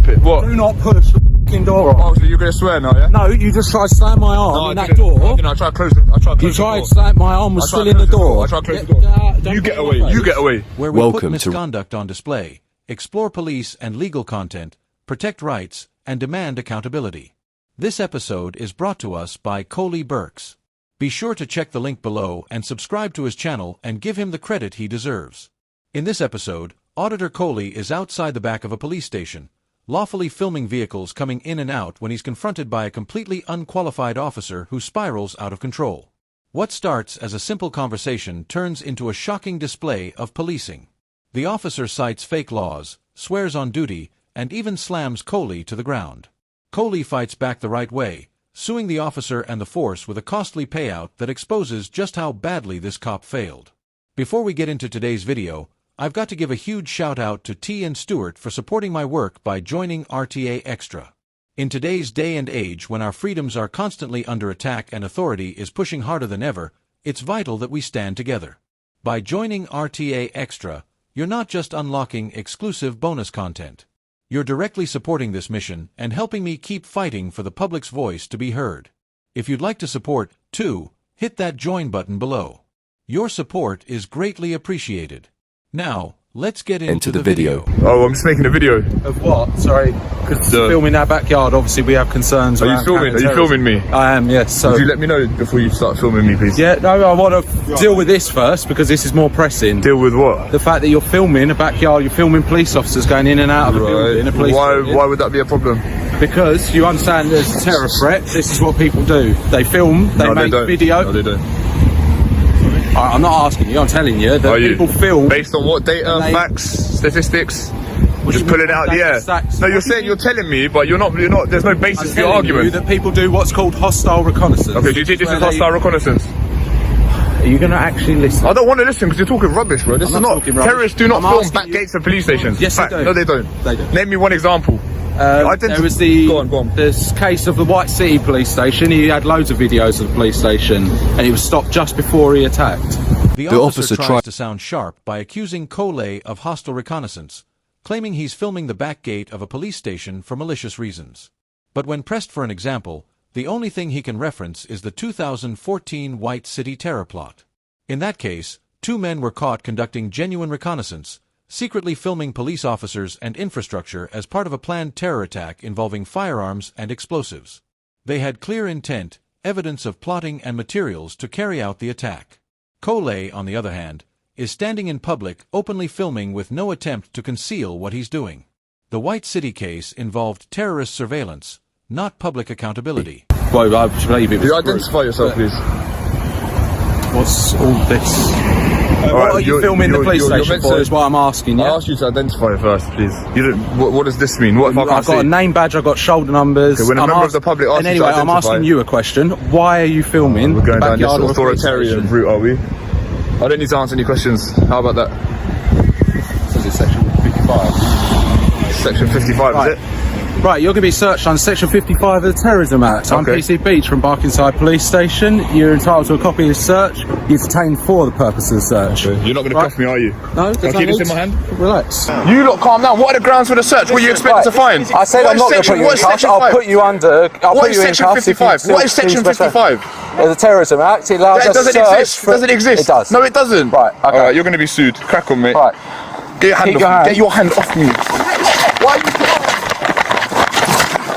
stop it. What? Do not push the fucking door on. Oh, so you're gonna swear now, yeah? No, you just tried to slam my arm in that door. I tried to close the door. You tried to slam my arm was still in the door. I tried to close the door. You get away. You get away. Where we put misconduct on display, explore police and legal content, protect rights, and demand accountability. This episode is brought to us by Coley Burks. Be sure to check the link below and subscribe to his channel and give him the credit he deserves. In this episode, Auditor Coley is outside the back of a police station, lawfully filming vehicles coming in and out when he's confronted by a completely unqualified officer who spirals out of control. What starts as a simple conversation turns into a shocking display of policing. The officer cites fake laws, swears on duty, and even slams Coley to the ground. Coley fights back the right way, suing the officer and the force with a costly payout that exposes just how badly this cop failed. Before we get into today's video, I've got to give a huge shout out to T and Stewart for supporting my work by joining RTA Extra. In today's day and age when our freedoms are constantly under attack and authority is pushing harder than ever, it's vital that we stand together. By joining RTA Extra, you're not just unlocking exclusive bonus content. You're directly supporting this mission and helping me keep fighting for the public's voice to be heard. If you'd like to support, too, hit that join button below. Your support is greatly appreciated. Now, let's get into the video. Oh, I'm just making a video. Of what? Sorry, because filming our backyard, obviously we have concerns. Are you filming? Are you filming me? I am, yes. So would you let me know before you start filming me, please? Yeah, no, I want to deal with this first because this is more pressing. Deal with what? The fact that you're filming a backyard, you're filming police officers going in and out of a building. Why would that be a problem? Because you understand there's a terror threat. This is what people do. They film, they make video. No, they don't. I'm not asking you, I'm telling you that people film. Based on what data, facts, statistics? Just pulling it out the air. No, you're saying, you're telling me, but you're not, there's no basis for your argument. You that people do what's called hostile reconnaissance. Okay, do you think this is hostile reconnaissance? Are you going to actually listen? I don't want to listen because you're talking rubbish, bro. This is not, terrorists do not film back gates of police stations. Yes, they do. No, they don't. They do. Name me one example. There was go on. This case of the White City police station. He had loads of videos of the police station and he was stopped just before he attacked. The officer tries to sound sharp by accusing Coley of hostile reconnaissance, claiming he's filming the back gate of a police station for malicious reasons. But when pressed for an example, the only thing he can reference is the 2014 White City terror plot. In that case, two men were caught conducting genuine reconnaissance, secretly filming police officers and infrastructure as part of a planned terror attack involving firearms and explosives. They had clear intent, evidence of plotting and materials to carry out the attack. Coley, on the other hand, is standing in public openly filming with no attempt to conceal what he's doing. The White City case involved terrorist surveillance, not public accountability. Well, I believe it was. You identify yourself, please. What's all this? What are you filming the police station for is what I'm asking, yeah? I asked you to identify first, please. What does this mean? What if I can't I've got a name badge, I've got shoulder numbers. Okay, when a member of the public asks anyway, you to I'm asking you a question. Why are you filming we're going the down backyard this of a police authoritarian station? route, are we? I don't need to answer any questions. How about that? This is section 55. Section 55, right. Is it? Right, you're going to be searched on Section 55 of the Terrorism Act. I'm PC Beach from Barkingside Police Station. You're entitled to a copy of the search. You're detained for the purpose of the search. Okay. You're not going to cuff me, are you? No, can I keep this in my hand? Relax. You lot calm down. What are the grounds for the search? What are you expected to find? I said I'm not going to put you in cuffs. I'll put you under. What is Section 55? What is Section 55? There's a Terrorism Act. It allows us to search. It doesn't exist. It does. No, it doesn't. Right, okay. Alright, you're going to be sued. Crack on, mate. Right. Get your hand off me. Get your hand off me.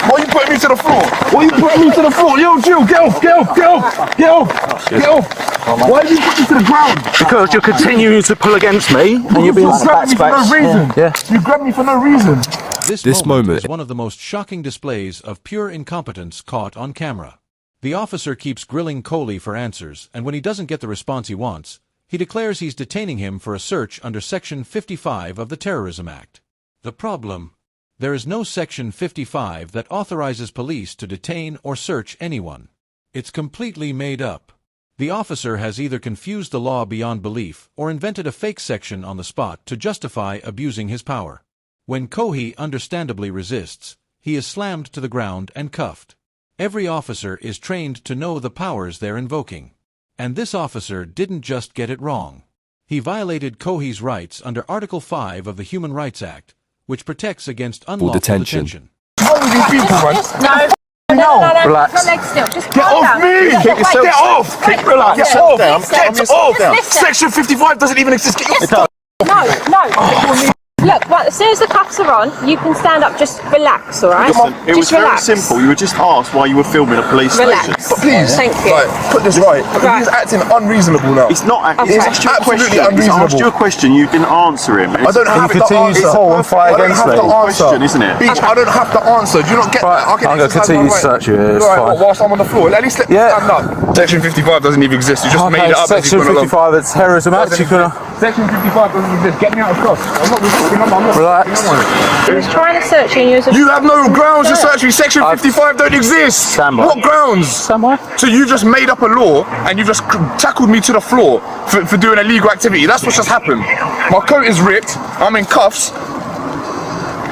Why are you putting me to the floor? Why are you putting me to the floor? Yo, Jill, get off, get off, get off, get off, get off. Why are you putting me to the ground? Because you're continuing to pull against me and you're being grabbed me for no reason. Yeah. You grabbed me for no reason. This moment is one of the most shocking displays of pure incompetence caught on camera. The officer keeps grilling Coley for answers, and when he doesn't get the response he wants, he declares he's detaining him for a search under Section 55 of the Terrorism Act. The problem? There is no Section 55 that authorizes police to detain or search anyone. It's completely made up. The officer has either confused the law beyond belief or invented a fake section on the spot to justify abusing his power. When Coley understandably resists, he is slammed to the ground and cuffed. Every officer is trained to know the powers they're invoking. And this officer didn't just get it wrong. He violated Coley's rights under Article 5 of the Human Rights Act, which protects against unlawful detention. What's wrong with these people, man? No. Relax. Your legs still. Just Get off me! Get off! Relax. Get off! Get off! Section 55 doesn't even exist. Get your No. Look, right, as soon as the cuffs are on, you can stand up. Just relax, all right? Listen, it was Just relax. very simple. You were just asked why you were filming a police station. Relax. But please, Thank you. like, put this right. He's acting unreasonable now. It's not. Okay. It's absolutely He's unreasonable. asked you a question. You didn't answer him. I don't have to continues answer. to hold and fight I don't against have me. to answer. Question, isn't it? Beach, I don't have to answer. Do you not get that? I can I'm going to exercise continue my to right. search you. It's Right, fine. whilst I'm on the floor. At least let me stand up. Section 55 doesn't even exist. You just made it up. Section 55 of the Terrorism Act. You can Section 55 doesn't exist. Get me out of cuffs. I'm not resisting. I'm not. relax. He was trying to search you and you was You have no grounds to search me. Section 55 don't exist. Stand by. What grounds? Somewhere. So you just made up a law and you just tackled me to the floor for doing illegal activity. That's what's just happened. My coat is ripped. I'm in cuffs.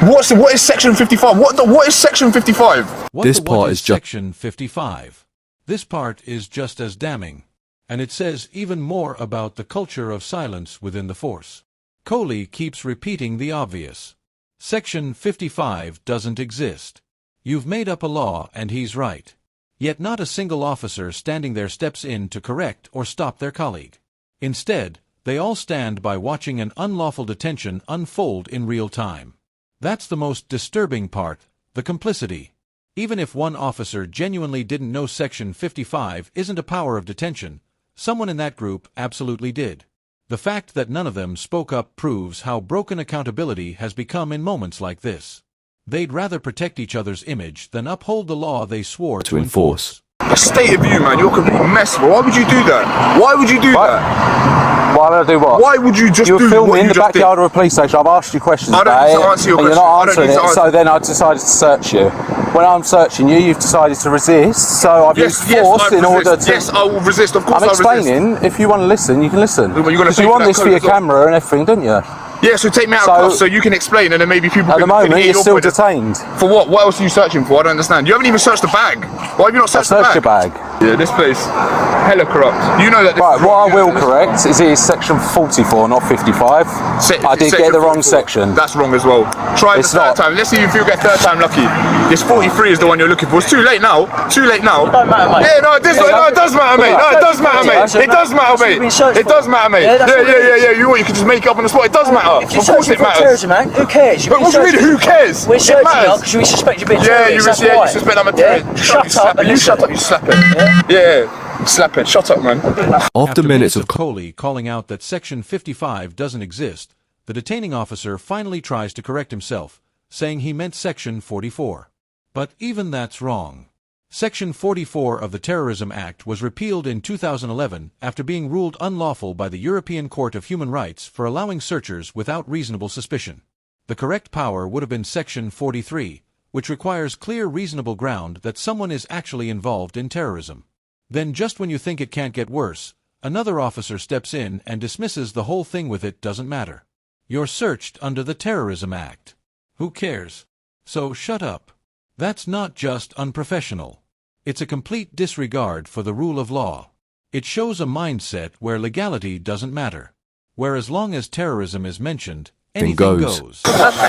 What is Section 55? What is Section 55? This part is Section 55. This part is just as damning, and it says even more about the culture of silence within the force. Coley keeps repeating the obvious. Section 55 doesn't exist. You've made up a law, and he's right. Yet not a single officer standing there steps in to correct or stop their colleague. Instead, they all stand by watching an unlawful detention unfold in real time. That's the most disturbing part, the complicity. Even if one officer genuinely didn't know Section 55 isn't a power of detention, someone in that group absolutely did. The fact that none of them spoke up proves how broken accountability has become in moments like this. They'd rather protect each other's image than uphold the law they swore to enforce. A state of you, man. You're a complete mess. Why would you do that? Why would you do that? Why would I do what? Why would you just You were do filming what in you the just did? backyard of a police station. I've asked you questions I don't about need it, to answer your and you're question. not I don't answering need to it. answer- So then I decided to search you. When I'm searching you, you've decided to resist. So I've used force I in order resist. to. Yes, I will resist. Of course, I'm I'll resist. explaining. If you want to listen, you can listen. Well, you're gonna Because pay you for want that this for code your as well. camera and everything, don't you? Yeah, so take me out of cuffs so you can explain, and then maybe people At can the moment, can hear you're your still point. detained. For what? What else are you searching for? I don't understand. You haven't even searched the bag. Why have you not I searched the searched bag? your bag. Yeah, this place, hella corrupt. You know that. This Right, is what wrong. I will correct is it is section 44, not 55. I did get the wrong 44. section. That's wrong as well. Try It's the third not. time. Let's see if you get third time lucky. This 43 is the one you're looking for. It's too late now. Too late now. It don't matter, mate. Yeah, no, it does matter, mate. No, it does matter, mate. It does matter, mate. It does matter, mate. Yeah. You can just make it up on the spot. It does matter. If you're Of course searching it for a matters. terrorism act, who cares? But what do you mean, who cares? We're It searching now matters. because we suspect you being a Yeah, you terrorist. That's why. suspect I'm a Yeah? terrorist. Shut up and You listen. shut up, you slap it. Yeah, slap it. Shut up, man. After minutes of Coley calling out that Section 55 doesn't exist, the detaining officer finally tries to correct himself, saying he meant Section 44. But even that's wrong. Section 44 of the Terrorism Act was repealed in 2011 after being ruled unlawful by the European Court of Human Rights for allowing searchers without reasonable suspicion. The correct power would have been Section 43, which requires clear reasonable ground that someone is actually involved in terrorism. Then just when you think it can't get worse, another officer steps in and dismisses the whole thing with "it doesn't matter. You're searched under the Terrorism Act. Who cares? So shut up." That's not just unprofessional. It's a complete disregard for the rule of law. It shows a mindset where legality doesn't matter. Where as long as terrorism is mentioned, anything goes.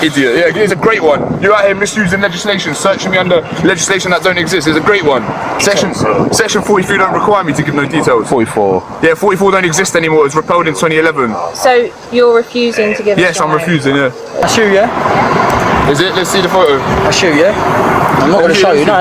Idiot. Yeah, it's a great one. You're out here misusing legislation, searching me under legislation that don't exist. It's a great one. Section 43 don't require me to give no details. 44. Yeah, 44 don't exist anymore. It was repealed in 2011. So you're refusing to give Yes, us I'm your name? refusing, yeah. I show you, yeah? Is it? Let's see the photo. I show you, yeah? I'm not going to show you. No.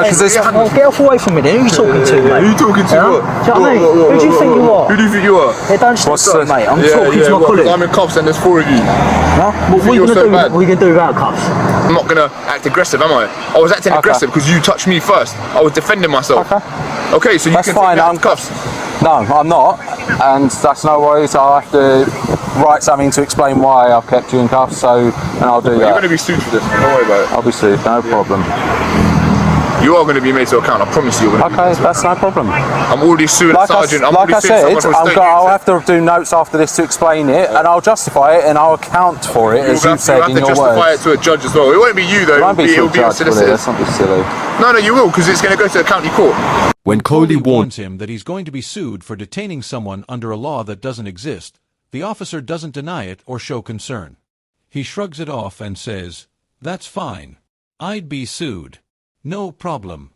because there's. Well, get off away from me then. Who are you talking to, mate? Who you talking to? Yeah? What? Do you know what I mean? Who do you think you are? Who do you think you are? Yeah, don't stop, What's the- mate. I'm talking to my what, colleague. I'm in cuffs and there's four of you. Huh? What are you you're going to so do? bad? What are you going to do without cuffs? I'm not gonna act aggressive, am I? I was acting aggressive because you touched me first. I was defending myself. Okay, so you That's can fine. take me out I'm of cuffs. No, I'm not, and that's no worries. I'll have to write something to explain why I've kept you in cuffs. So, and I'll do You're that. gonna be sued for this. Don't worry about I'll be sued. No problem. it. You are gonna be made to account. I promise you. You're gonna be Okay, that's no problem. I'm already suing a sergeant. I'm like already I suing said, someone from state I'll youth. have to do notes after this to explain it, and I'll justify it, and I'll account for it, as you've said in You'll your have to justify words. it to a judge as well. It won't be you though. It won't be It'll to a be your judge, will it? solicitors. That's not be silly. No, you will, because it's gonna go to the county court. When Coley warns him that he's going to be sued for detaining someone under a law that doesn't exist, the officer doesn't deny it or show concern. He shrugs it off and says, "That's fine. I'd be sued. No problem."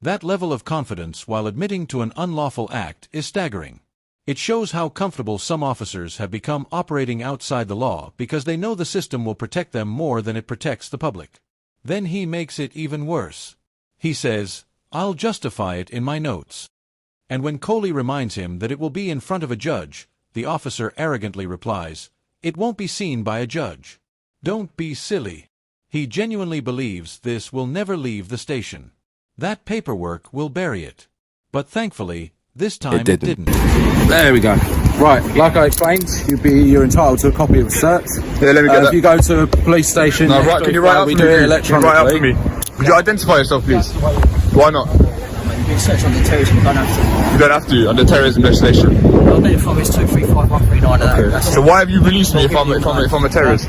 That level of confidence while admitting to an unlawful act is staggering. It shows how comfortable some officers have become operating outside the law because they know the system will protect them more than it protects the public. Then he makes it even worse. He says, "I'll justify it in my notes." And when Coley reminds him that it will be in front of a judge, the officer arrogantly replies, "It won't be seen by a judge. Don't be silly." He genuinely believes this will never leave the station. That paperwork will bury it. But thankfully, this time it didn't. There we go. Right, like I explained, you're entitled to a copy of the search. Yeah, let me get that. If you go to a police station, No, right, can you write up we for do me? it Please? electronically. Write up for me. Could you identify yourself, please? Why not? You've been searched under terrorism, you don't have to. You don't have to, under terrorism legislation. I'll let it from it's 235139 of that. That's So why have you released me if I'm a terrorist?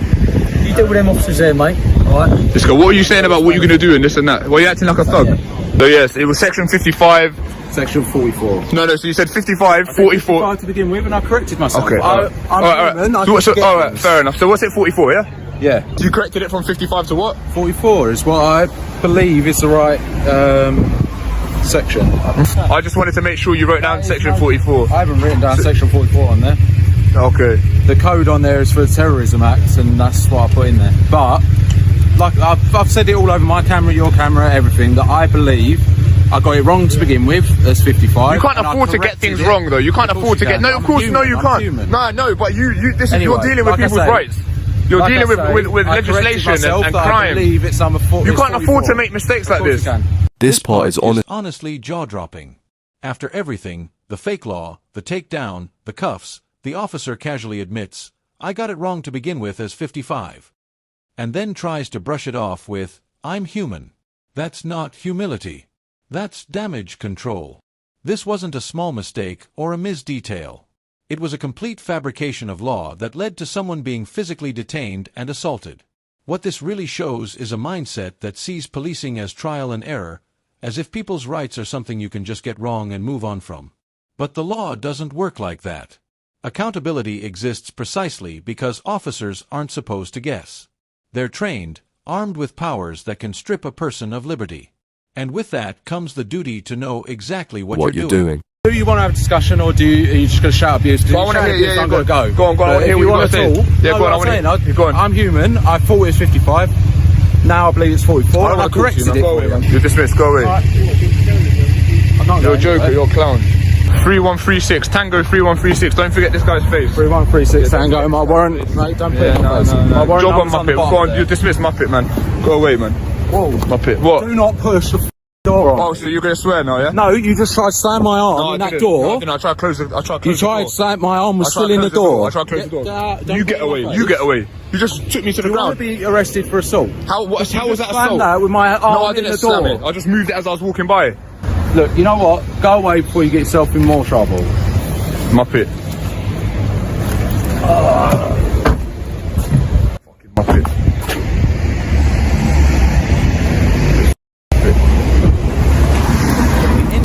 You deal with them officers there, mate. Alright? Just go, what are you saying about what you're going to do and this and that? Well, you're acting like a thug. So yes, it was section 55. Section 44. No, so you said 55, 44. 55 to begin with, and I corrected myself. Okay. I'm human, I So, forget alright, things. fair enough. So what's it, 44, yeah? Yeah. So you corrected it from 55 to what? 44 is what I believe is the right section. I just wanted to make sure you wrote down section 44. I haven't written down section 44 on there. Okay. The code on there is for the Terrorism Act, and that's what I put in there. But, like I've said it all over my camera, your camera, everything, that I believe I got it wrong to begin with. That's 55. You can't afford to get things wrong, though. You can't afford to get. No, of course, no, you can't. No, but you. This is you're dealing with people's rights. You're dealing with legislation and crime. You can't afford to make mistakes like this. This part is honestly jaw-dropping. After everything, the fake law, the takedown, the cuffs, the officer casually admits, "I got it wrong to begin with as 55. And then tries to brush it off with, "I'm human." That's not humility. That's damage control. This wasn't a small mistake or a misdetail. It was a complete fabrication of law that led to someone being physically detained and assaulted. What this really shows is a mindset that sees policing as trial and error, as if people's rights are something you can just get wrong and move on from. But the law doesn't work like that. Accountability exists precisely because officers aren't supposed to guess. They're trained, armed with powers that can strip a person of liberty. And with that comes the duty to know exactly what you're doing. Do you want to have a discussion, or are you just going to shout abuse? I want to hear. I'm going to go. Go on. I want to hear what you want to say. Yeah, go on. I want to. Go on. I'm human. I thought it was 55. Now I believe it's 44. I corrected it. You're dismissed. Go away. You're a joker. You're a clown. 3136 Tango 3136. Don't forget this guy's face. 3136 Tango. My warrant, mate. Don't put it on my face. My warrant Job on number's Muppet. the Go on. You're dismissed, Muppet man. Go away, man. Whoa. Muppet. What? Do not push the door on. Oh, so you're gonna swear now, yeah? No, you just tried to slam my arm in that door. I tried to close the. You tried to slam my arm was still in the door. I tried to close the door. You get away. You get away. You just took me to the ground. You want to be arrested for assault? How was that assault? That with my arm No, I didn't in the slam door. it. I just moved it as I was walking by. Look, you know what? Go away before you get yourself in more trouble. Muppet. Fucking Muppet.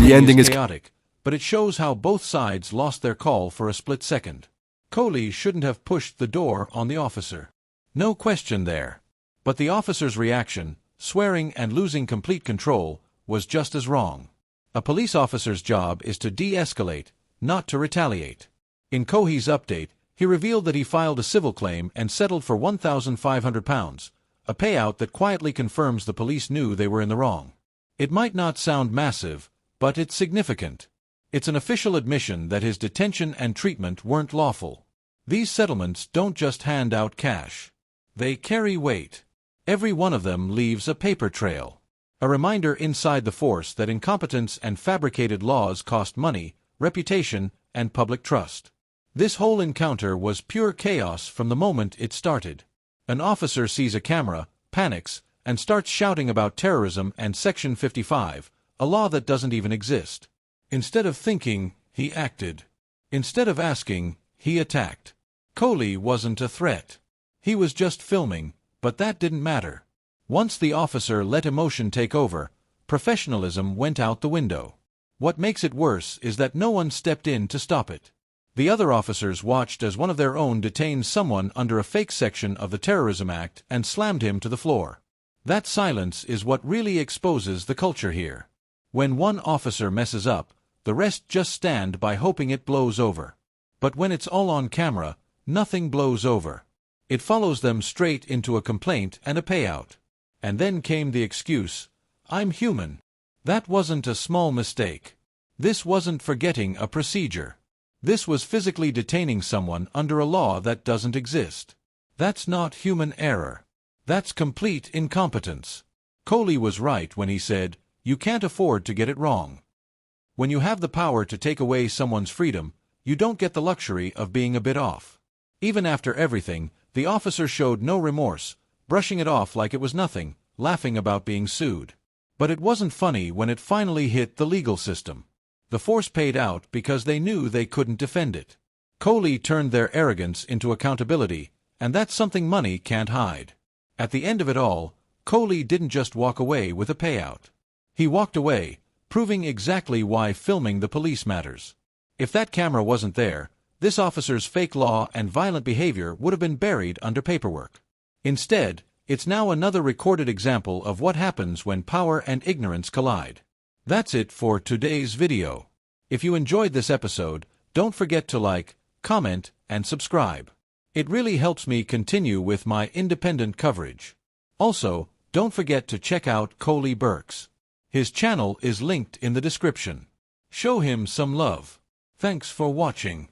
The ending is chaotic, but it shows how both sides lost their call for a split second. Coley shouldn't have pushed the door on the officer. No question there. But the officer's reaction, swearing and losing complete control, was just as wrong. A police officer's job is to de-escalate, not to retaliate. In Cohey's update, he revealed that he filed a civil claim and settled for £1,500, a payout that quietly confirms the police knew they were in the wrong. It might not sound massive, but it's significant. It's an official admission that his detention and treatment weren't lawful. These settlements don't just hand out cash. They carry weight. Every one of them leaves a paper trail. A reminder inside the force that incompetence and fabricated laws cost money, reputation, and public trust. This whole encounter was pure chaos from the moment it started. An officer sees a camera, panics, and starts shouting about terrorism and Section 55, a law that doesn't even exist. Instead of thinking, he acted. Instead of asking, he attacked. Coley wasn't a threat. He was just filming, but that didn't matter. Once the officer let emotion take over, professionalism went out the window. What makes it worse is that no one stepped in to stop it. The other officers watched as one of their own detained someone under a fake section of the Terrorism Act and slammed him to the floor. That silence is what really exposes the culture here. When one officer messes up, the rest just stand by hoping it blows over. But when it's all on camera, nothing blows over. It follows them straight into a complaint and a payout. And then came the excuse, "I'm human." That wasn't a small mistake. This wasn't forgetting a procedure. This was physically detaining someone under a law that doesn't exist. That's not human error. That's complete incompetence. Coley was right when he said, "You can't afford to get it wrong." When you have the power to take away someone's freedom, you don't get the luxury of being a bit off. Even after everything, the officer showed no remorse, brushing it off like it was nothing, laughing about being sued. But it wasn't funny when it finally hit the legal system. The force paid out because they knew they couldn't defend it. Coley turned their arrogance into accountability, and that's something money can't hide. At the end of it all, Coley didn't just walk away with a payout. He walked away, proving exactly why filming the police matters. If that camera wasn't there, this officer's fake law and violent behavior would have been buried under paperwork. Instead, it's now another recorded example of what happens when power and ignorance collide. That's it for today's video. If you enjoyed this episode, don't forget to like, comment, and subscribe. It really helps me continue with my independent coverage. Also, don't forget to check out Coley Burks. His channel is linked in the description. Show him some love. Thanks for watching.